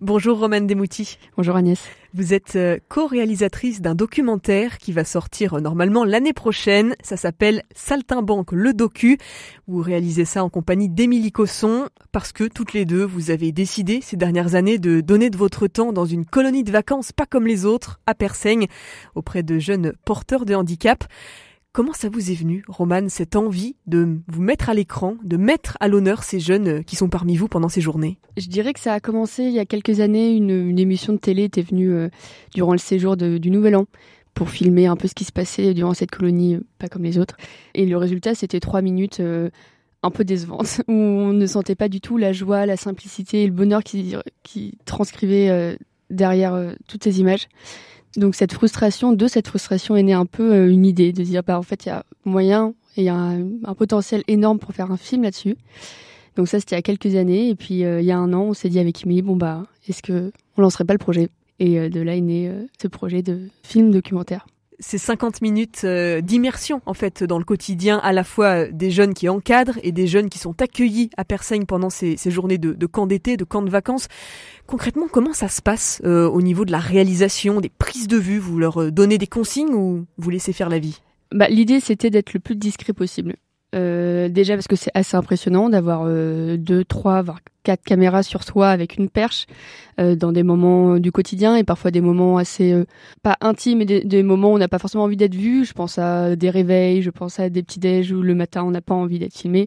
Bonjour Romane Demouty. Bonjour Agnès. Vous êtes co-réalisatrice d'un documentaire qui va sortir normalement l'année prochaine. Ça s'appelle Saltimbanque le docu. Vous réalisez ça en compagnie d'Émilie Cosson parce que toutes les deux, vous avez décidé ces dernières années de donner de votre temps dans une colonie de vacances pas comme les autres, à Persaigne, auprès de jeunes porteurs de handicap. Comment ça vous est venu, Romane, cette envie de vous mettre à l'écran, de mettre à l'honneur ces jeunes qui sont parmi vous pendant ces journées ? Je dirais que ça a commencé il y a quelques années. Une émission de télé était venue durant le séjour du Nouvel An pour filmer un peu ce qui se passait durant cette colonie, pas comme les autres. Et le résultat, c'était 3 minutes un peu décevantes, où on ne sentait pas du tout la joie, la simplicité et le bonheur qui transcrivait derrière toutes ces images. Donc de cette frustration est née un peu une idée de dire en fait il y a moyen et il y a un potentiel énorme pour faire un film là-dessus. Donc ça c'était il y a quelques années et puis il y a 1 an on s'est dit avec Émilie est-ce que on lancerait pas le projet et de là est né ce projet de film documentaire. C'est 50 minutes d'immersion en fait dans le quotidien à la fois des jeunes qui encadrent et des jeunes qui sont accueillis à Persaigne pendant ces journées de camp d'été, de camp de vacances. Concrètement, comment ça se passe au niveau de la réalisation, des prises de vue ? Vous leur donnez des consignes ou vous laissez faire la vie ? L'idée c'était d'être le plus discret possible. Déjà parce que c'est assez impressionnant d'avoir 2, 3, voire 4 caméras sur soi avec une perche dans des moments du quotidien et parfois des moments assez pas intimes et des moments où on n'a pas forcément envie d'être vu. Je pense à des réveils, je pense à des petits déj où le matin on n'a pas envie d'être filmé.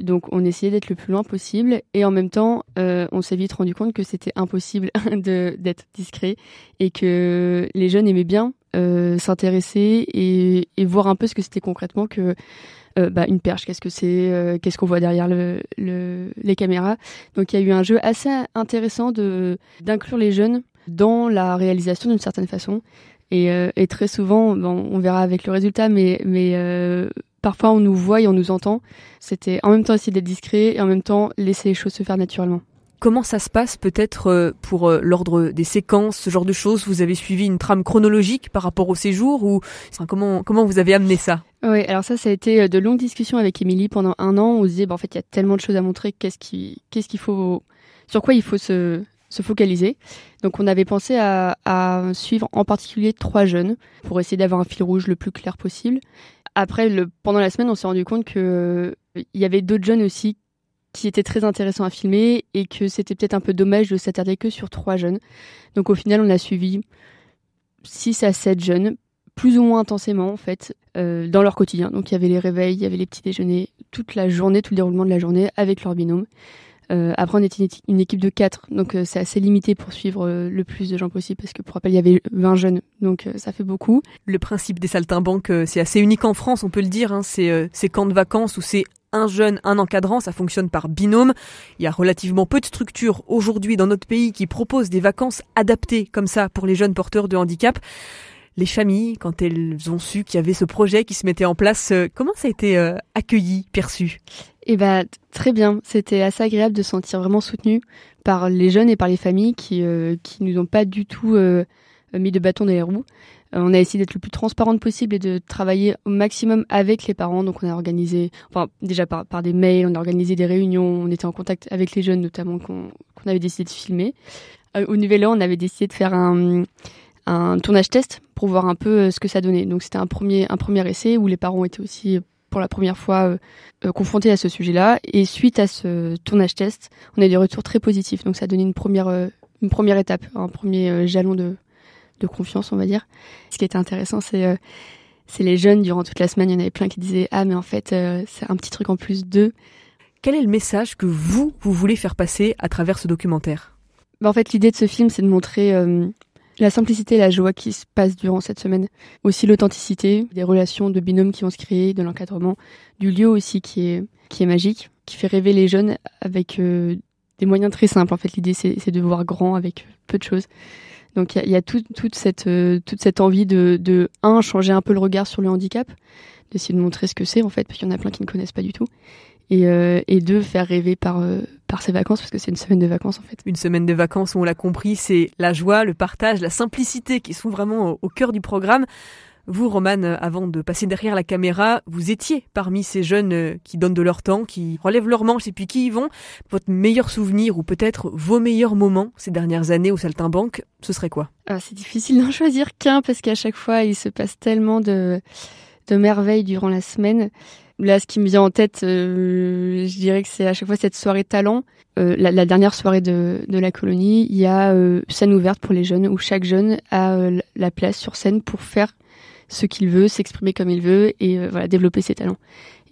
Donc on essayait d'être le plus loin possible et en même temps on s'est vite rendu compte que c'était impossible d'être discret et que les jeunes aimaient bien s'intéresser et voir un peu ce que c'était concrètement que une perche, qu'est-ce que c'est, qu'est-ce qu'on voit derrière les caméras. Donc il y a eu un jeu assez intéressant d'inclure les jeunes dans la réalisation d'une certaine façon. Et très souvent, on verra avec le résultat, mais parfois on nous voit et on nous entend. C'était en même temps essayer d'être discret et en même temps laisser les choses se faire naturellement. Comment ça se passe peut-être pour l'ordre des séquences, ce genre de choses ? Vous avez suivi une trame chronologique par rapport au séjour ou comment vous avez amené ça ? Oui, alors ça a été de longues discussions avec Émilie pendant 1 an. On se disait, en fait, il y a tellement de choses à montrer, sur quoi il faut se focaliser. Donc on avait pensé à suivre en particulier 3 jeunes pour essayer d'avoir un fil rouge le plus clair possible. Après, pendant la semaine, on s'est rendu compte que il y avait d'autres jeunes aussi qui était très intéressant à filmer et que c'était peut-être un peu dommage de s'attarder que sur 3 jeunes. Donc au final, on a suivi 6 à 7 jeunes, plus ou moins intensément en fait, dans leur quotidien. Donc il y avait les réveils, il y avait les petits déjeuners, toute la journée, tout le déroulement de la journée avec leur binôme. Après, on était une équipe de 4, donc c'est assez limité pour suivre le plus de gens possible, parce que pour rappel, il y avait 20 jeunes, donc ça fait beaucoup. Le principe des saltimbanques, c'est assez unique en France, on peut le dire. C'est ces camps de vacances où c'est un jeune, un encadrant, ça fonctionne par binôme. Il y a relativement peu de structures aujourd'hui dans notre pays qui proposent des vacances adaptées comme ça pour les jeunes porteurs de handicap. Les familles, quand elles ont su qu'il y avait ce projet qui se mettait en place, comment ça a été accueilli, perçu ? Très bien. C'était assez agréable de se sentir vraiment soutenu par les jeunes et par les familles qui nous ont pas du tout mis de bâton dans les roues. On a essayé d'être le plus transparente possible et de travailler au maximum avec les parents. Donc on a organisé, déjà par des mails, on a organisé des réunions, on était en contact avec les jeunes notamment qu'on avait décidé de filmer. Au Nouvel An, on avait décidé de faire un tournage test pour voir un peu ce que ça donnait. Donc c'était un premier essai où les parents étaient aussi pour la première fois confrontés à ce sujet-là. Et suite à ce tournage test, on a eu des retours très positifs. Donc ça a donné une première étape, un premier jalon de confiance, on va dire. Ce qui était intéressant, c'est les jeunes, durant toute la semaine, il y en avait plein qui disaient « Ah, mais en fait, c'est un petit truc en plus d'eux ». Quel est le message que vous voulez faire passer à travers ce documentaire ? En fait, l'idée de ce film, c'est de montrer la simplicité et la joie qui se passe durant cette semaine. Aussi l'authenticité, des relations de binômes qui vont se créer, de l'encadrement, du lieu aussi qui est magique, qui fait rêver les jeunes avec des moyens très simples. En fait, l'idée, c'est de voir grand avec peu de choses. Donc il y a toute cette envie de changer un peu le regard sur le handicap, d'essayer de montrer ce que c'est en fait, parce qu'il y en a plein qui ne connaissent pas du tout, et 2, faire rêver par ces vacances, parce que c'est une semaine de vacances en fait. Une semaine de vacances où on l'a compris, c'est la joie, le partage, la simplicité qui sont vraiment au cœur du programme. Vous, Romane, avant de passer derrière la caméra, vous étiez parmi ces jeunes qui donnent de leur temps, qui relèvent leurs manches et puis qui y vont. Votre meilleur souvenir ou peut-être vos meilleurs moments ces dernières années au Saltimbanque, ce serait quoi ? C'est difficile d'en choisir qu'un parce qu'à chaque fois, il se passe tellement de merveilles durant la semaine. Là, ce qui me vient en tête, je dirais que c'est à chaque fois cette soirée talent. La dernière soirée de la colonie, il y a scène ouverte pour les jeunes où chaque jeune a la place sur scène pour faire ce qu'il veut, s'exprimer comme il veut et développer ses talents.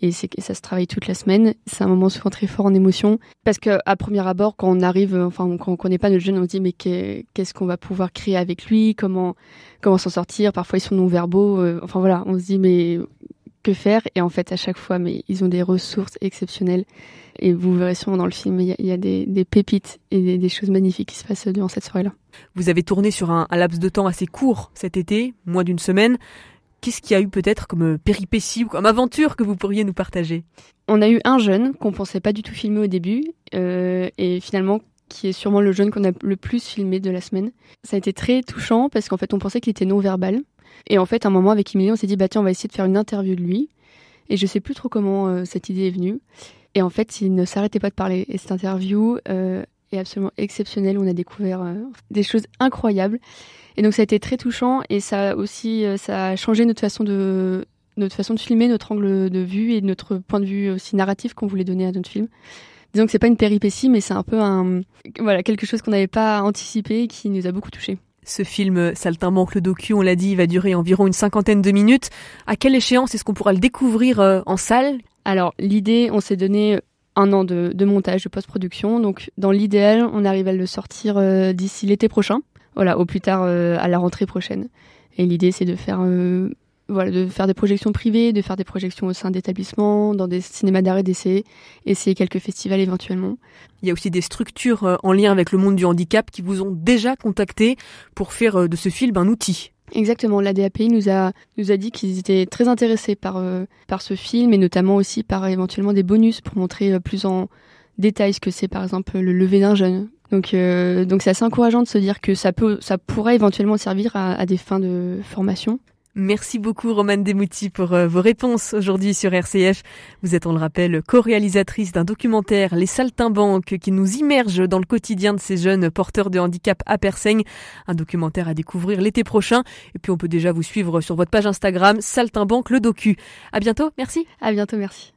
Et ça se travaille toute la semaine. C'est un moment souvent très fort en émotion parce que à premier abord, quand on arrive, quand on connaît pas notre jeune, on se dit mais qu'est-ce qu'on va pouvoir créer avec lui, comment s'en sortir. Parfois ils sont non-verbaux. On se dit mais que faire ? Et en fait à chaque fois, mais ils ont des ressources exceptionnelles. Et vous verrez sûrement dans le film, il y a des pépites et des choses magnifiques qui se passent durant cette soirée-là. Vous avez tourné sur un laps de temps assez court cet été, moins d'une semaine. Qu'est-ce qu'il y a eu peut-être comme péripétie ou comme aventure que vous pourriez nous partager ? On a eu un jeune qu'on pensait pas du tout filmer au début et finalement qui est sûrement le jeune qu'on a le plus filmé de la semaine. Ça a été très touchant parce qu'en fait on pensait qu'il était non-verbal. Et en fait à un moment avec Émilie on s'est dit tiens on va essayer de faire une interview de lui. Et je sais plus trop comment cette idée est venue. Et en fait il ne s'arrêtait pas de parler. Et cette interview est absolument exceptionnelle. On a découvert des choses incroyables. Et donc ça a été très touchant et ça a changé notre façon de filmer, notre angle de vue et notre point de vue aussi narratif qu'on voulait donner à notre film. Disons que c'est pas une péripétie, mais c'est un peu quelque chose qu'on n'avait pas anticipé et qui nous a beaucoup touchés. Ce film Saltimbanque le docu, on l'a dit, il va durer environ une 50aine de minutes. À quelle échéance est-ce qu'on pourra le découvrir en salle ? Alors l'idée, on s'est donné 1 an de montage, de post-production. Donc dans l'idéal, on arrive à le sortir d'ici l'été prochain. Voilà, au plus tard à la rentrée prochaine. Et l'idée, c'est de faire des projections privées, de faire des projections au sein d'établissements, dans des cinémas d'art et d'essai, essayer quelques festivals éventuellement. Il y a aussi des structures en lien avec le monde du handicap qui vous ont déjà contacté pour faire de ce film un outil. Exactement, l'ADAPI nous a dit qu'ils étaient très intéressés par ce film et notamment aussi par éventuellement des bonus pour montrer plus en détail ce que c'est par exemple le lever d'un jeune. Donc c'est assez encourageant de se dire que ça pourrait éventuellement servir à des fins de formation. Merci beaucoup Romane Demouty pour vos réponses aujourd'hui sur RCF. Vous êtes, on le rappelle, co-réalisatrice d'un documentaire Les Saltimbanques qui nous immerge dans le quotidien de ces jeunes porteurs de handicap à Persaigne. Un documentaire à découvrir l'été prochain. Et puis on peut déjà vous suivre sur votre page Instagram Saltimbanque le docu. À bientôt, merci. À bientôt, merci.